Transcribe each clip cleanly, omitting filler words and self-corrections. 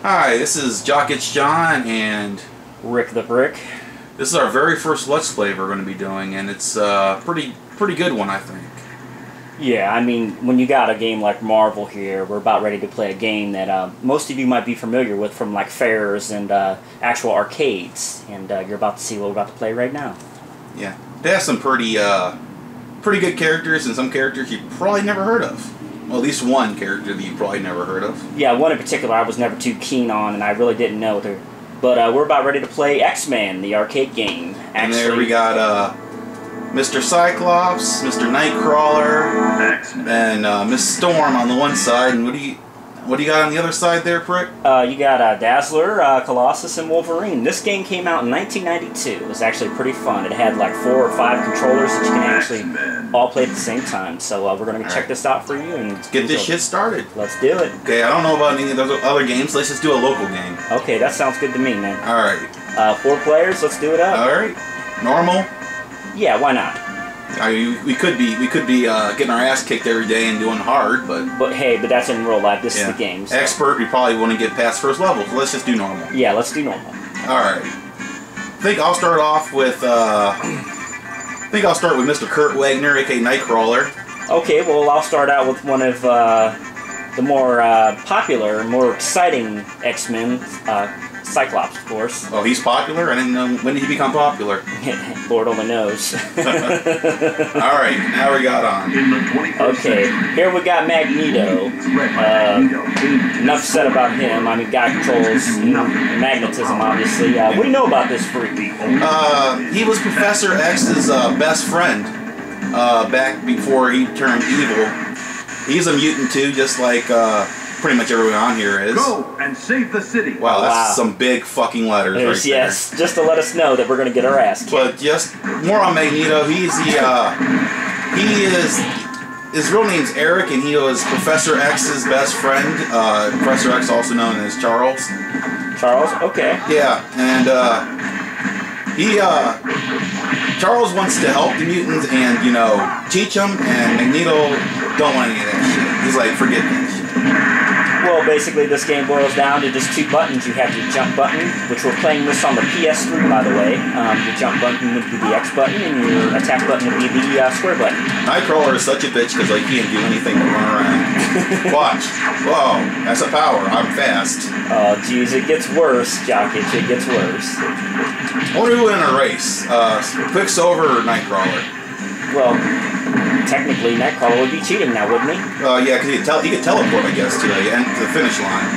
Hi, this is Jock It's John, and Rick the Brick. this is our very first Let's Play we're going to be doing, and it's a pretty good one, I think. Yeah, I mean, when you got a game like Marvel here, we're about ready to play a game that most of you might be familiar with from like fairs and actual arcades, and you're about to see what we're about to play right now. Yeah, it has some pretty good characters and some characters you probably never heard of. Well, at least one character that you probably never heard of. Yeah, one in particular I was never too keen on, and I really didn't know her. But we're about ready to play X-Men, the arcade game. Actually, And there we got Mr. Cyclops, Mr. Nightcrawler, and Miss Storm on the one side. And what do you got on the other side there, Prick? You got Dazzler, Colossus, and Wolverine. This game came out in 1992. It was actually pretty fun. It had like 4 or 5 controllers that you can actually all play at the same time. So we're going to check this out for you and Get this shit started. Let's do it. Okay, I don't know about any of those other games. Let's just do a local game. Okay, that sounds good to me, man. Alright. 4 players, let's do it up. Alright. Normal? Yeah, why not? I mean, we could be getting our ass kicked every day and doing hard, but hey, that's in real life. This is the game. So. Expert, you probably want to get past first level, so let's just do normal. Yeah, let's do normal. Alright. I think I'll start off with Mr. Kurt Wagner, aka Nightcrawler. Okay, well I'll start out with one of the more popular, more exciting X-Men, Cyclops, of course. Oh, he's popular? I didn't know. When did he become popular? Lord only knows. Alright, now we got on. Okay, here we got Magneto. Enough said about him. I mean, guy controls magnetism, obviously. What do you know about this freak? He was Professor X's best friend back before he turned evil. He's a mutant too, just like pretty much everyone on here is. Go and save the city. Wow, that's some big fucking letters right there. Yes, just to let us know that we're going to get our ass kicked. But just more on Magneto. His real name's Eric, and he was Professor X's best friend. Professor X, also known as Charles. Charles? Okay. Yeah, and Charles wants to help the mutants and, teach them, and Magneto don't want any of that shit. He's like, forget that shit. Well, basically, this game boils down to just 2 buttons. You have your jump button, which we're playing this on the PS3, by the way. Your jump button would be the X button, and your attack button would be the square button. Nightcrawler is such a bitch because he can't do anything but run around. Watch. Whoa, that's a power. I'm fast. Oh, jeez, it gets worse, Jockitch. It gets worse. What do we win in a race? Quicksilver or Nightcrawler? Well, technically, Nightcrawler would be cheating now, wouldn't he? Yeah, because he could teleport, I guess, to the finish line.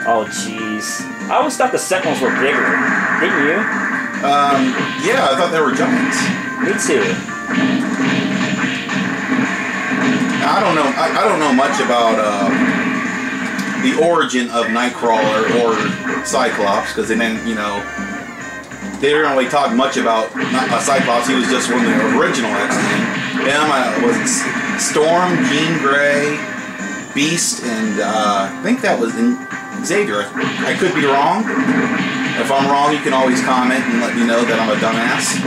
Oh, jeez. I always thought the Sentinels were bigger. Didn't you? Yeah, I thought they were giants. Me too. I don't know. I don't know much about the origin of Nightcrawler or Cyclops because they didn't, they didn't really talk much about Cyclops. He was just one of the original X-Men. Was Storm, Jean Grey, Beast, and I think that was Xavier. I could be wrong. If I'm wrong, you can always comment and let me know that I'm a dumbass.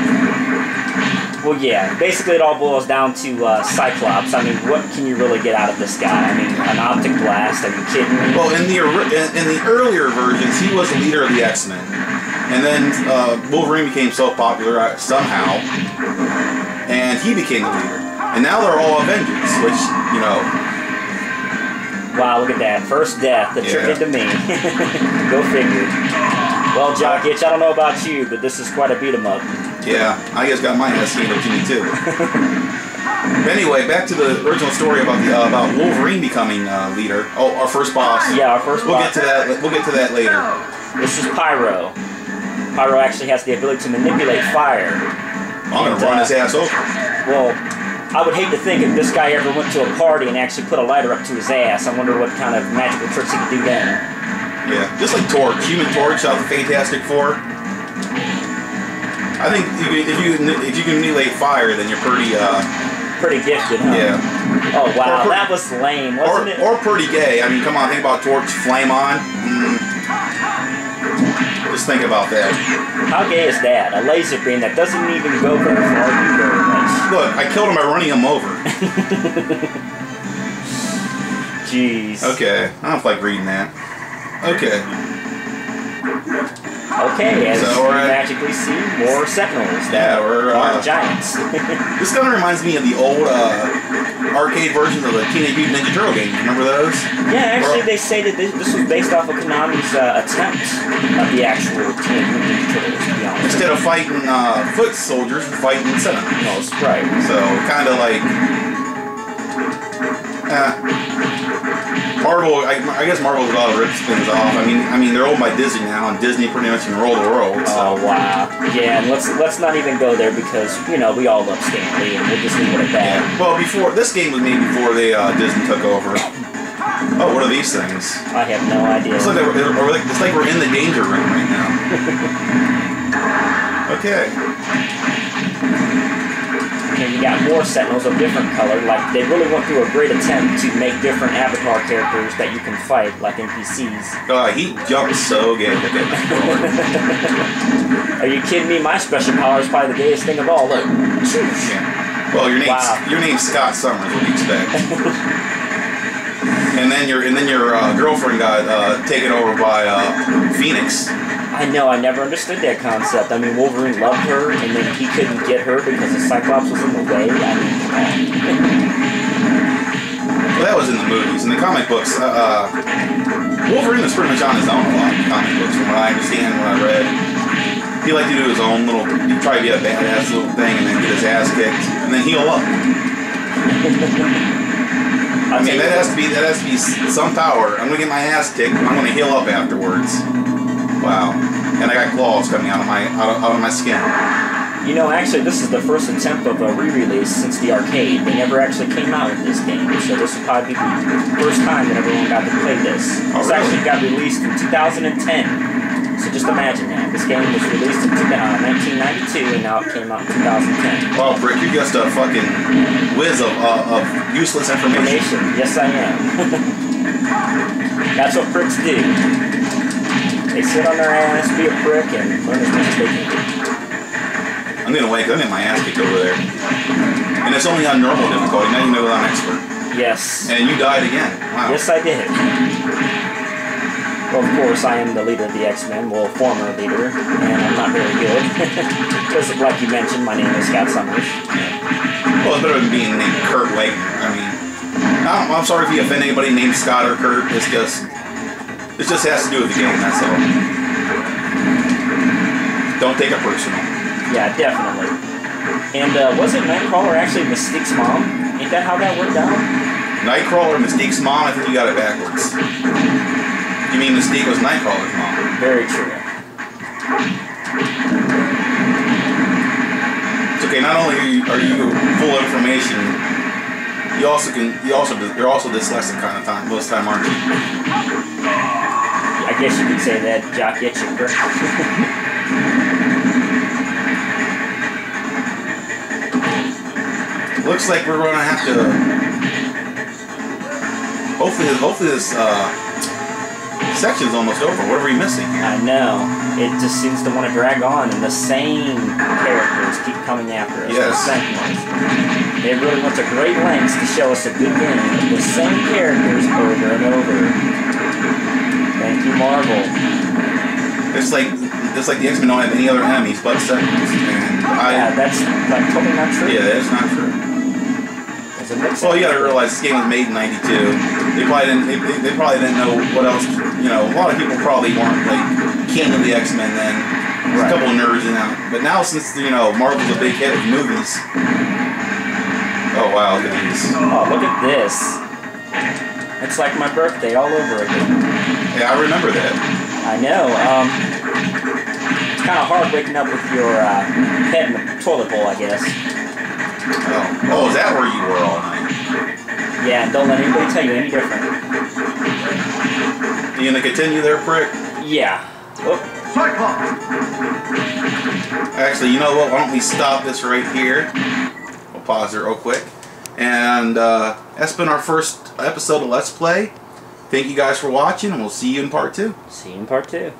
Well, yeah. Basically, it all boils down to Cyclops. I mean, what can you really get out of this guy? I mean, an optic blast? Are you kidding me? Well, in the earlier versions, he was the leader of the X-Men. And then Wolverine became so popular somehow, and he became the leader. And now they're all Avengers, which, Wow, look at that. First death attributed to me. Go figure. Well, Jockitch, I don't know about you, but this is quite a beat-em-up. Yeah, I just got my ass handed to me, too. But anyway, back to the original story about Wolverine becoming leader. Oh, our first boss. Yeah, our first boss. We'll get to that later. This is Pyro. Pyro actually has the ability to manipulate fire. I'm going to run his ass over. Well, I would hate to think if this guy ever went to a party and actually put a lighter up to his ass. I wonder what kind of magical tricks he could do then. Yeah, just like Torch. Human Torch out of the Fantastic Four. I think if you can manipulate fire, then you're pretty gifted, huh? Yeah. Oh wow, that was lame, wasn't it? Or pretty gay. I mean, come on, think about Torch, flame on. Just think about that. How gay is that? A laser beam that doesn't even go very far, do very much. Look, I killed him by running him over. jeez. Okay, I don't like reading that. Okay. Okay, as So we we're at- magically see more Sentinels that we're aren't giants. This kind of reminds me of the old arcade versions of the Teenage Mutant Ninja Turtle games. Remember those? Yeah, actually, they say that this was based off of Konami's attempt of the actual Teenage Mutant Ninja Turtles, to be honest. Instead of fighting foot soldiers, we're fighting Sentinels. Right. So kind of like Marvel. I guess Marvel's about to rip spins off. I mean they're owned by Disney now, and Disney pretty much control the world. So. Oh wow. Yeah, and let's not even go there because we all love Stan Lee, and we'll just leave it at that. Yeah. Well, before this game was made before they Disney took over. Oh, what are these things? I have no idea. It's like we're in the danger room right now. Okay. And you got more Sentinels of different color. Like they really went through a great attempt to make different avatar characters that you can fight, like NPCs. He jumps so good. Look at that. Are you kidding me? My special power is probably the gayest thing of all. Look. Yeah. Well, your name's Scott Summers. What do you expect? and then your girlfriend got taken over by Phoenix. I know, I never understood that concept. I mean, Wolverine loved her, and then he couldn't get her because the Cyclops was in the way. I mean, well, that was in the movies. In the comic books, Wolverine was pretty much on his own a lot in the comic books, from what I understand, what I read. He liked to do his own little, he'd try to be a badass little thing and then get his ass kicked, and then heal up. I mean, that has to be some power. I'm gonna get my ass kicked, and I'm gonna heal up afterwards. Wow. And I got claws coming out of my skin. Actually, this is the first attempt of a re-release since the arcade. They never actually came out with this game, so this will probably be the first time that everyone got to play this. Oh, This really? actually got released in 2010. So just imagine that. This game was released in 1992, and now it came out in 2010. Wow, Brick, you're just a fucking whiz of useless information. Yes, I am. That's what pricks do. They sit on their ass, be a prick, and learn as much as they can. I'm gonna wake up and get my ass kicked over there. And it's only on normal difficulty, not even on expert. Yes. And you died again. Wow. Yes, I did. Well, of course, I am the leader of the X-Men, well, former leader, and I'm not very good. Because, like you mentioned, my name is Scott Summers. Well, it's better than being named Kurt Wagner. I mean, I'm sorry if you offend anybody named Scott or Kurt. It just has to do with the game, that's all. Don't take it personal. Yeah, definitely. And wasn't Nightcrawler actually Mystique's mom? Ain't that how that worked out? Nightcrawler, Mystique's mom? I think you got it backwards. You mean Mystique was Nightcrawler's mom? Very true. It's okay, not only are you full of information, you're also dyslexic kind of time, most of the time, aren't you? I guess you could say that, Jock Etchinger. Looks like we're going to have to. Hopefully this section's almost over. What are we missing? I know. It just seems to want to drag on, and the same characters keep coming after us. Yes. The Sentinels. They really went to great lengths to show us a good game. The same characters over and over. Thank you, Marvel. It's like the X-Men don't have any other enemies but Sentinels. Yeah, that's like totally not true. Yeah, that's not true. Well, you gotta realize this game was made in '92. They probably didn't know what else. A lot of people probably weren't like king of the X-Men then. There's a couple of nerds in that. But now since Marvel's a big hit with movies. Oh wow, look at these. Oh, look at this. It's like my birthday all over again. Yeah, I remember that. I know. It's kind of hard waking up with your head in the toilet bowl, I guess. Oh, is that where you were all night? Yeah, don't let anybody tell you any different. You gonna continue there, prick? Yeah. Oh. Actually, you know what? Why don't we stop this right here? We'll pause it real quick. And that's been our first episode of Let's Play. Thank you guys for watching, and we'll see you in part 2. See you in part 2.